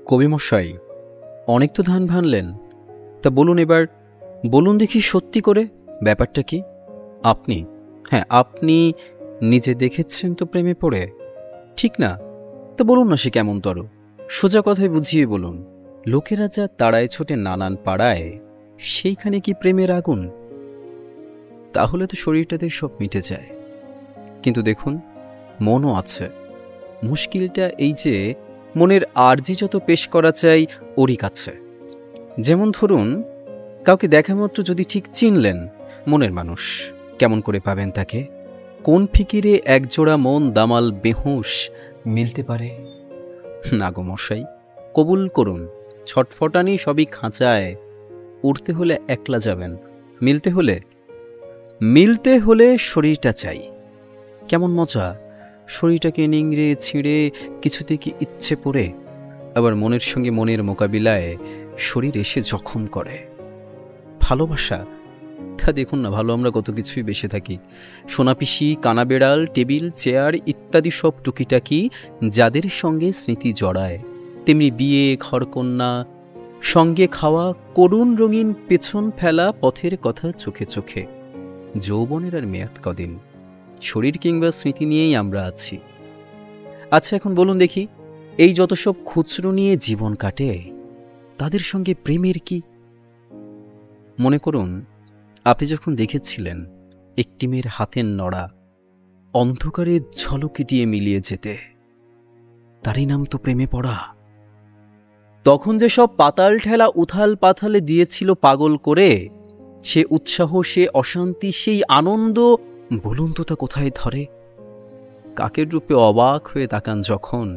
কবিমশাই, অনেক তো ধান ভানলেন, তা বলুন এবার, বলুন দেখি সত্যি করে ব্যাপারটা কি। আপনি, হ্যাঁ আপনি নিজে দেখেছেন তো প্রেমে পড়ে, ঠিক না? তা বলুন না সে কেমন তর, সোজা কথায় বুঝিয়ে বলুন। লোকেরা যা তাড়ায় ছোটে নানান পাড়ায়, সেইখানে কি প্রেমের আগুন? তাহলে তো শরীরটাতে সব মিটে যায়। কিন্তু দেখুন, মনও আছে। মুশকিলটা এই যে মনের আর্জি যত পেশ করা চাই ওরই কাছে। যেমন ধরুন, কাউকে দেখা মাত্র যদি ঠিক চিনলেন, মনের মানুষ, কেমন করে পাবেন তাকে? কোন ফিকিরে একজোড়া মন দামাল বেহুঁশ মিলতে পারে? না গো মশাই, কবুল করুন, ছটফটানি সবই খাঁচায়। উড়তে হলে একলা যাবেন, মিলতে হলে শরীরটা চাই। কেমন মজা, শরীরটাকে নিংড়ে ছিঁড়ে কিছুতে কি ইচ্ছে পড়ে, আবার মনের সঙ্গে মনের মোকাবিলায় শরীর এসে জখম করে। ভালোবাসা, তা দেখুন না, ভালো আমরা কত কিছুই বেসে থাকি। সোনাপিসি, কানাবেড়াল, টেবিল চেয়ার ইত্যাদি সব টুকিটাকি যাদের সঙ্গে স্মৃতি জড়ায়, তেমনি বিয়ে, ঘরকন্যা, সঙ্গে খাওয়া, করুণ রঙিন পেছন ফেলা পথের কথা চোখে চোখে। যৌবনের আর মেয়াদ কদিন, শরীর কিংবা স্মৃতি নিয়েই আমরা আছি। আচ্ছা এখন বলুন দেখি, এই যত সব খুচরো নিয়ে জীবন কাটে, তাদের সঙ্গে প্রেমের কি? মনে করুন, আপনি যখন দেখেছিলেন একটি মেয়ের হাতের নড়া অন্ধকারে ঝলকি দিয়ে মিলিয়ে যেতে, তারই নাম তো প্রেমে পড়া। তখন যে সব পাতাল ঠেলা উথাল পাথালে দিয়েছিল পাগল করে, সে উৎসাহ, সে অশান্তি, সেই আনন্দ, বলুন তো তা কোথায় ধরে? কাকের রূপে অবাক হয়ে তাকান যখন,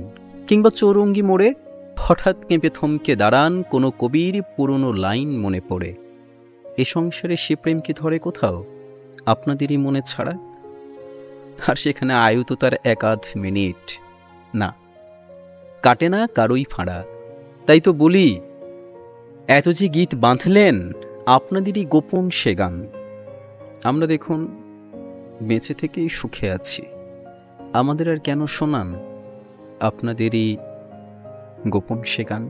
কিংবা চৌরঙ্গি মোড়ে হঠাৎ কেঁপে থমকে দাঁড়ান কোনো কবির পুরনো লাইন মনে পড়ে, এ সংসারে সে প্রেম কি ধরে কোথাও আপনাদেরই মনে ছাড়া? আর সেখানে আয়ু তো তার এক আধ মিনিট না, কাটে না কারোই ফাঁড়া। তাই তো বলি, এত যে গীত বাঁধলেন আপনাদেরই গোপন সে গান। আমরা দেখুন বেঁচে থেকেই সুখে আছি, আমাদের আর কেন শোনান আপনাদেরই গোপন সে গান?